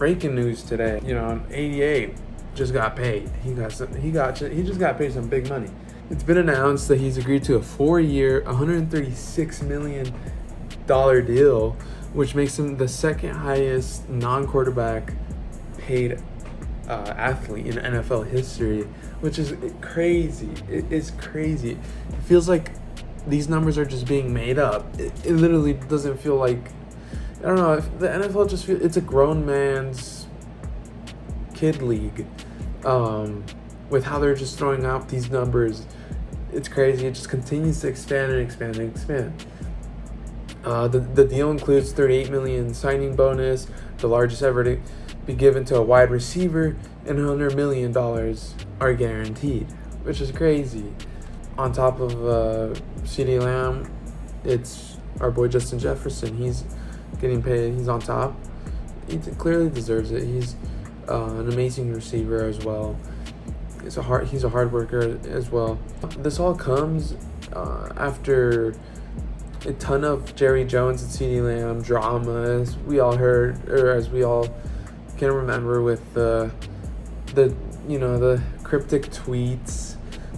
breaking news today. 88 just got paid. He just got paid some big money. It's been announced that he's agreed to a 4-year, $136 million deal, which makes him the second highest non-quarterback paid athlete in NFL history, which is crazy. It is crazy. It feels like these numbers are just being made up. It literally doesn't feel like, I don't know, if the NFL just feels, it's a grown man's kid league, with how they're just throwing out these numbers. It's crazy. It just continues to expand and expand and expand. The deal includes $38 million signing bonus, the largest ever to be given to a wide receiver, and $100 million are guaranteed, which is crazy. On top of CeeDee Lamb, it's our boy Justin Jefferson. He's getting paid. He's on top. He clearly deserves it. He's an amazing receiver as well. He's a hard worker as well. This all comes after a ton of Jerry Jones and CeeDee Lamb drama, as we all heard, or as we all can remember, with the cryptic tweets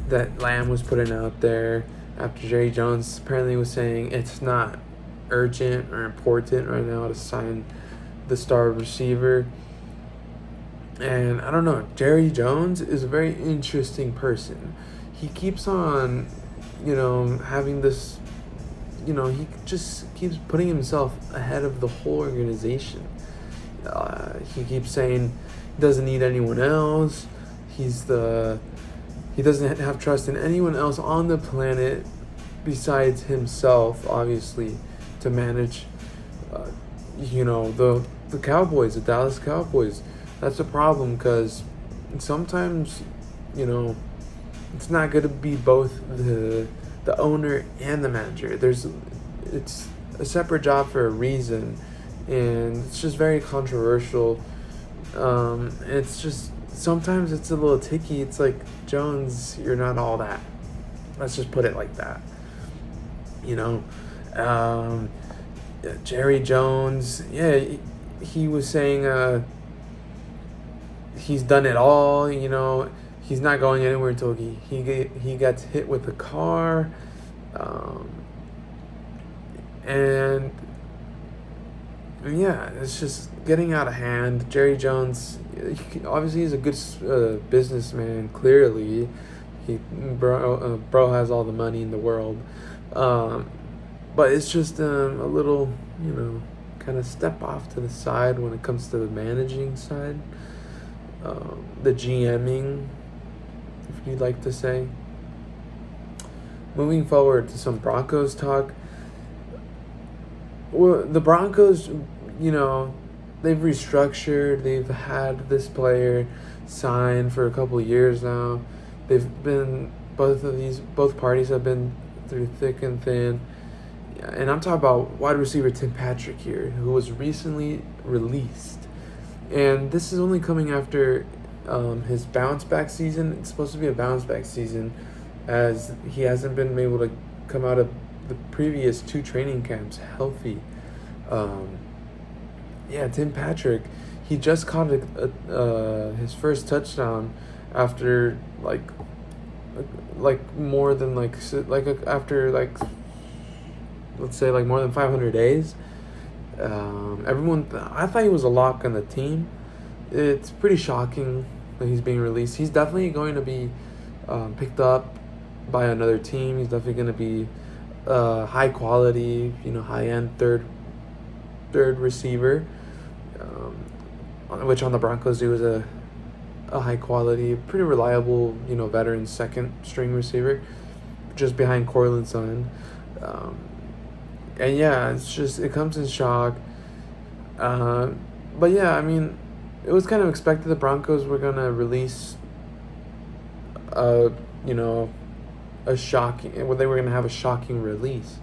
that Lamb was putting out there after Jerry Jones apparently was saying it's not urgent or important right now to sign the star receiver. And I don't know, Jerry Jones is a very interesting person. He keeps on, having this, he just keeps putting himself ahead of the whole organization. He keeps saying he doesn't need anyone else. He doesn't have trust in anyone else on the planet besides himself, obviously, to manage, the Cowboys, the Dallas Cowboys. That's a problem, because sometimes, it's not going to be both the owner and the manager. It's a separate job for a reason, and it's just very controversial. It's just, sometimes it's a little ticky. It's like, Jones, you're not all that. Let's just put it like that. Jerry Jones, he was saying he's done it all. He's not going anywhere until he gets hit with a car, and it's just getting out of hand. Jerry Jones, obviously, he's a good businessman. Clearly, bro has all the money in the world, but it's just a little, kind of step off to the side when it comes to the managing side, the GMing, if you'd like to say. Moving forward to some Broncos talk. Well, the Broncos, they've restructured. They've had this player signed for a couple of years now. Both parties have been through thick and thin. And I'm talking about wide receiver Tim Patrick here, who was recently released. And this is only coming after his bounce back season. It's supposed to be a bounce back season, as he hasn't been able to come out of the previous 2 training camps healthy. Tim Patrick, he just caught his first touchdown after more than after let's say more than 500 days. I thought he was a lock on the team. It's pretty shocking that he's being released. He's definitely going to be picked up by another team. He's definitely going to be high quality, high end third receiver, which on the Broncos he was a high quality, pretty reliable, veteran second string receiver, just behind Courtland Sutton. It's just, it comes in shock. But it was kind of expected the Broncos were going to release, they were going to have a shocking release.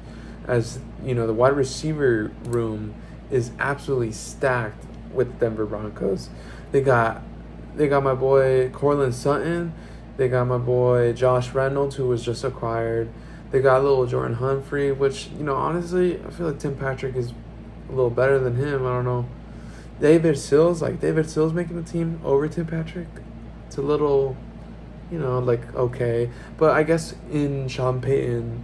As, the wide receiver room is absolutely stacked with Denver Broncos. They got my boy Courtland Sutton. They got my boy Josh Reynolds, who was just acquired. They got little Jordan Humphrey, which, honestly, I feel like Tim Patrick is a little better than him. I don't know. David Sills making the team over Tim Patrick. It's a little, like, okay. But I guess in Sean Payton,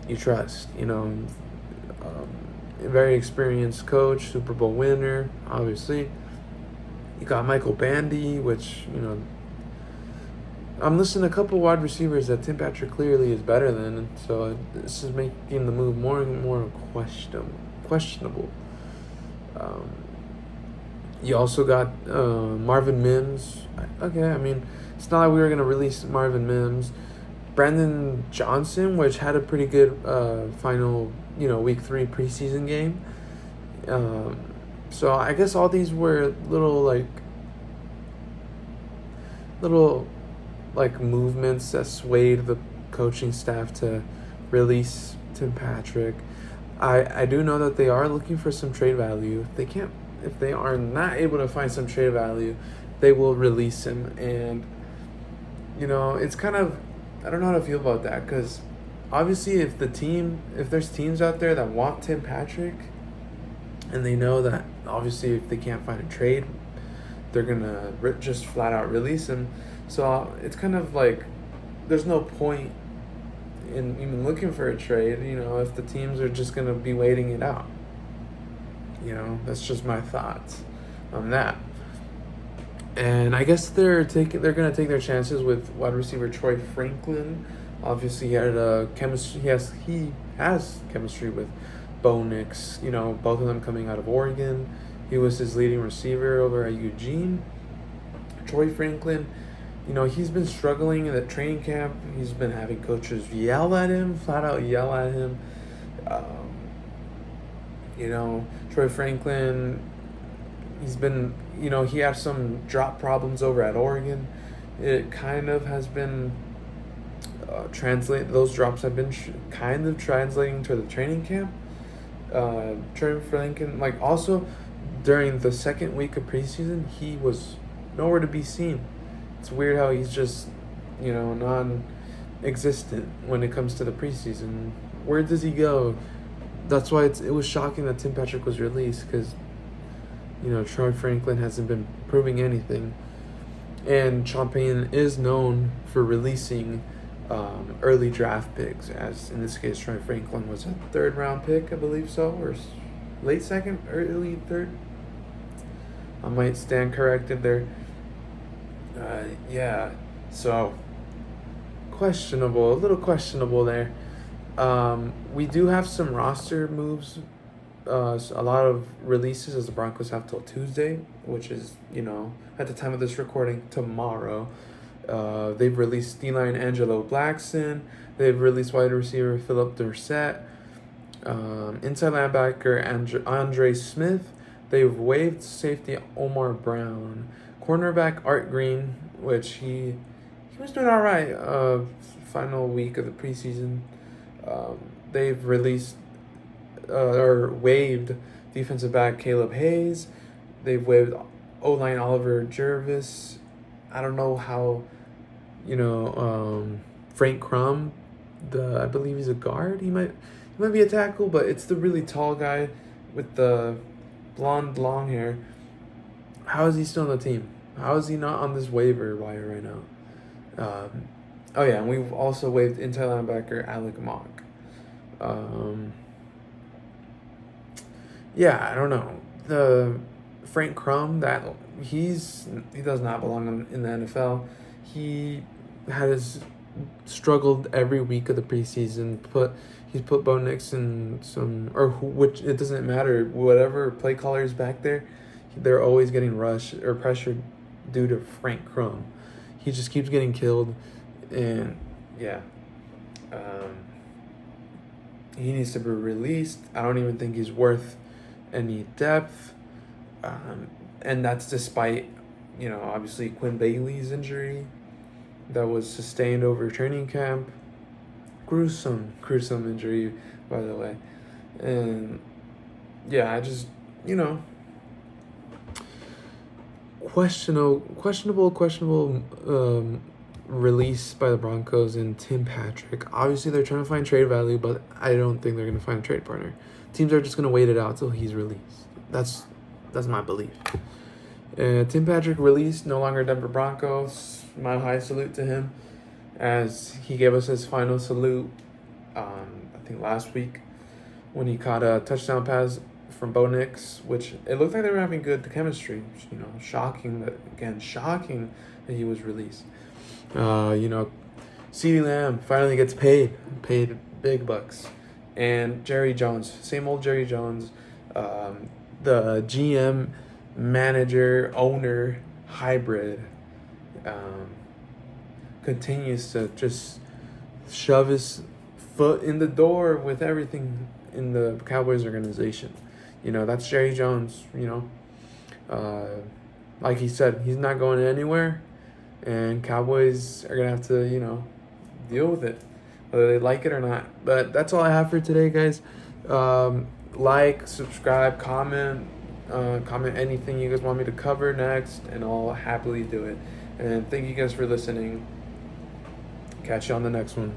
you trust, a very experienced coach, Super Bowl winner, obviously. You got Michael Bandy, which, I'm listing a couple wide receivers that Tim Patrick clearly is better than, so this is making the move more and more questionable. You also got Marvin Mims. Okay, I mean, it's not like we were going to release Marvin Mims. Brandon Johnson, which had a pretty good final, week 3 preseason game. So I guess all these were little movements that swayed the coaching staff to release Tim Patrick. I do know that they are looking for some trade value. If they are not able to find some trade value, they will release him. And it's kind of, I don't know how to feel about that, because obviously if there's teams out there that want Tim Patrick, and they know that obviously if they can't find a trade, they're gonna just flat out release him. So it's kind of like there's no point in even looking for a trade, if the teams are just gonna be waiting it out. That's just my thoughts on that. And I guess they're gonna take their chances with wide receiver Troy Franklin. Obviously, he has chemistry with Bo Nix. Both of them coming out of Oregon. He was his leading receiver over at Eugene. Troy Franklin, he's been struggling in the training camp. He's been having coaches flat out yell at him. Troy Franklin, he's been, he had some drop problems over at Oregon. It kind of has been those drops have been kind of translating to the training camp. Troy Franklin, also during the second week of preseason, he was nowhere to be seen. It's weird how he's just, non-existent when it comes to the preseason. Where does he go? That's why it was shocking that Tim Patrick was released, because, Troy Franklin hasn't been proving anything. And Sean Payton is known for releasing early draft picks, as in this case, Troy Franklin was a 3rd round pick, I believe so, or late 2nd, early 3rd. I might stand corrected there. Yeah, so a little questionable there. We do have some roster moves, a lot of releases, as the Broncos have till Tuesday, which is, at the time of this recording, tomorrow. They've released D-line Angelo Blackson. They've released wide receiver Philip Dorsett. Inside linebacker Andre Smith. They've waived safety Omar Brown. Cornerback Art Green, which he was doing all right. Final week of the preseason. They've released or waived defensive back Caleb Hayes. They've waived O-line Oliver Jervis. I don't know how, Frank Crum, I believe he's a guard. He might be a tackle, but it's the really tall guy with the blonde long hair. How is he still on the team? How is he not on this waiver wire right now? And we've also waived inside linebacker Alec Mock. I don't know. The Frank Crum, he does not belong in the NFL. He has struggled every week of the preseason. He's put Bo Nix in which it doesn't matter. Whatever play caller is back there, they're always getting rushed or pressured due to Frank Crum. He just keeps getting killed, and he needs to be released. I don't even think he's worth any depth, and that's despite, obviously Quinn Bailey's injury that was sustained over training camp. Gruesome injury, by the way. And I just, questionable release by the Broncos and Tim Patrick. Obviously, they're trying to find trade value, but I don't think they're going to find a trade partner. Teams are just going to wait it out till he's released. That's That's my belief. Tim Patrick released, no longer Denver Broncos. My high salute to him, as he gave us his final salute, I think last week, when he caught a touchdown pass from Bo Nix, which it looked like they were having good chemistry. Shocking that he was released. CeeDee Lamb finally gets paid big bucks. And Jerry Jones, same old Jerry Jones, the GM, manager, owner hybrid, continues to just shove his foot in the door with everything in the Cowboys organization. That's Jerry Jones. Like he said, he's not going anywhere, and Cowboys are gonna have to, deal with it, whether they like it or not. But that's all I have for today, guys. Like, subscribe, comment anything you guys want me to cover next, and I'll happily do it. And thank you guys for listening. Catch you on the next one.